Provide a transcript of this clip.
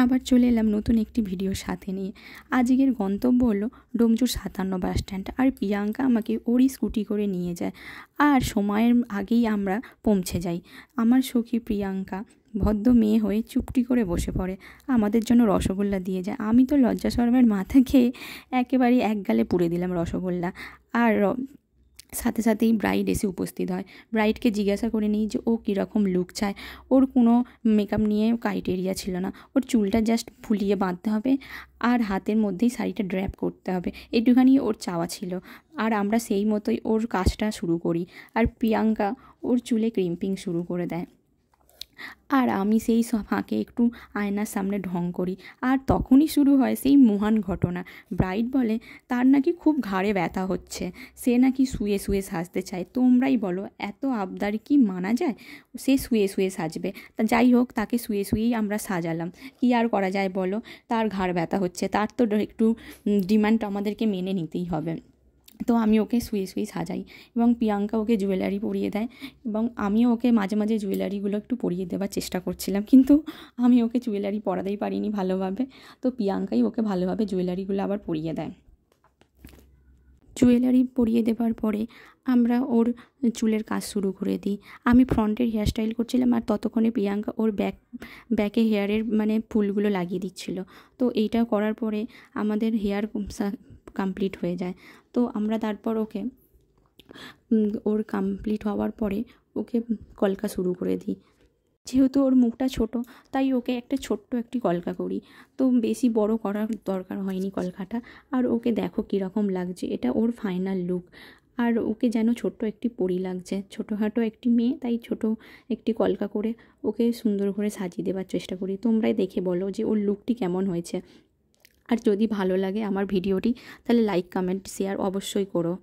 আবার চলে এলাম নতুন একটি ভিডিওর সাথে নিয়ে। আজকের গন্তব্য হলো ডোমজুর ৫৭ বাস স্ট্যান্ড। আর প্রিয়াঙ্কা আমাকে ওরই স্কুটি করে নিয়ে যায়, আর সময়ের আগেই আমরা পৌঁছে যাই। আমার সখী প্রিয়াঙ্কা ভদ্র মেয়ে হয়ে চুপটি করে বসে পড়ে, আমাদের জন্য রসগোল্লা দিয়ে যায়। আমি তো লজ্জা শরমের মাথা খেয়ে একেবারে এক গালে পুড়ে দিলাম রসগোল্লা। আর সাথে সাথেই ব্রাইড এসে উপস্থিত হয়। ব্রাইডকে জিজ্ঞাসা করে নিই যে ও কীরকম লুক চায়। ওর কোনো মেকআপ নিয়ে ক্রাইটেরিয়া ছিল না, ওর চুলটা জাস্ট ফুলিয়ে বাঁধতে হবে আর হাতের মধ্যেই শাড়িটা ড্র্যাপ করতে হবে, এটুখানি ওর চাওয়া ছিল। আর আমরা সেই মতোই ওর কাজটা শুরু করি, আর প্রিয়াঙ্কা ওর চুলে ক্রিম্পিং শুরু করে দেয়। আর আমি সেই ফাঁকে একটু আয়নার সামনে ঢং করি। আর তখনই শুরু হয় সেই মহান ঘটনা। ব্রাইড বলে তার নাকি খুব ঘাড়ে ব্যথা হচ্ছে, সে নাকি শুয়ে শুয়ে সাজতে চায়। তোমরাই বলো এত আবদার কি মানা যায়? সে শুয়ে শুয়ে সাজবে। তা যাই হোক, তাকে শুয়ে শুয়েই আমরা সাজালাম। কী আর করা যায় বলো, তার ঘাড় ব্যথা হচ্ছে, তার তো একটু ডিমান্ড আমাদেরকে মেনে নিতেই হবে। তো আমি ওকে শুয়ে শুয়ে সাজাই এবং প্রিয়াঙ্কা ওকে জুয়েলারি পরিয়ে দেয়, এবং আমিও ওকে মাঝে মাঝে জুয়েলারিগুলো একটু পরিয়ে দেওয়ার চেষ্টা করছিলাম, কিন্তু আমি ওকে জুয়েলারি পরাতেই পারিনি ভালোভাবে। তো প্রিয়াঙ্কাই ওকে ভালোভাবে জুয়েলারিগুলো আবার পরিয়ে দেয়। জুয়েলারি পরিয়ে দেওয়ার পরে আমরা ওর চুলের কাজ শুরু করে দিই। আমি ফ্রন্টের হেয়ারস্টাইল করছিলাম, আর ততক্ষণে প্রিয়াঙ্কা ওর ব্যাকে হেয়ারের ফুলগুলো লাগিয়ে দিচ্ছিল। তো এইটা করার পরে আমাদের হেয়ার কমপ্লিট হয়ে যায়। তো আমরা তারপর ওর কমপ্লিট হওয়ার পরে ওকে কলকা শুরু করে দিই। যেহেতু ওর মুখটা ছোট, তাই ওকে একটা ছোট্ট একটি কলকা করি। তো বেশি বড় করার দরকার হয়নি কলকাটা। আর ওকে দেখো কীরকম লাগছে, এটা ওর ফাইনাল লুক। আর ওকে যেন ছোট্ট একটি পরী লাগছে, ছোটোখাটো একটি মেয়ে, তাই ছোট একটি কলকা করে ওকে সুন্দর করে সাজিয়ে দেওয়ার চেষ্টা করি। তোমরাই দেখে বলো যে ওর লুকটি কেমন হয়েছে। আর যদি ভালো লাগে আমার ভিডিওটি, তাহলে লাইক, কমেন্ট, শেয়ার অবশ্যই করো।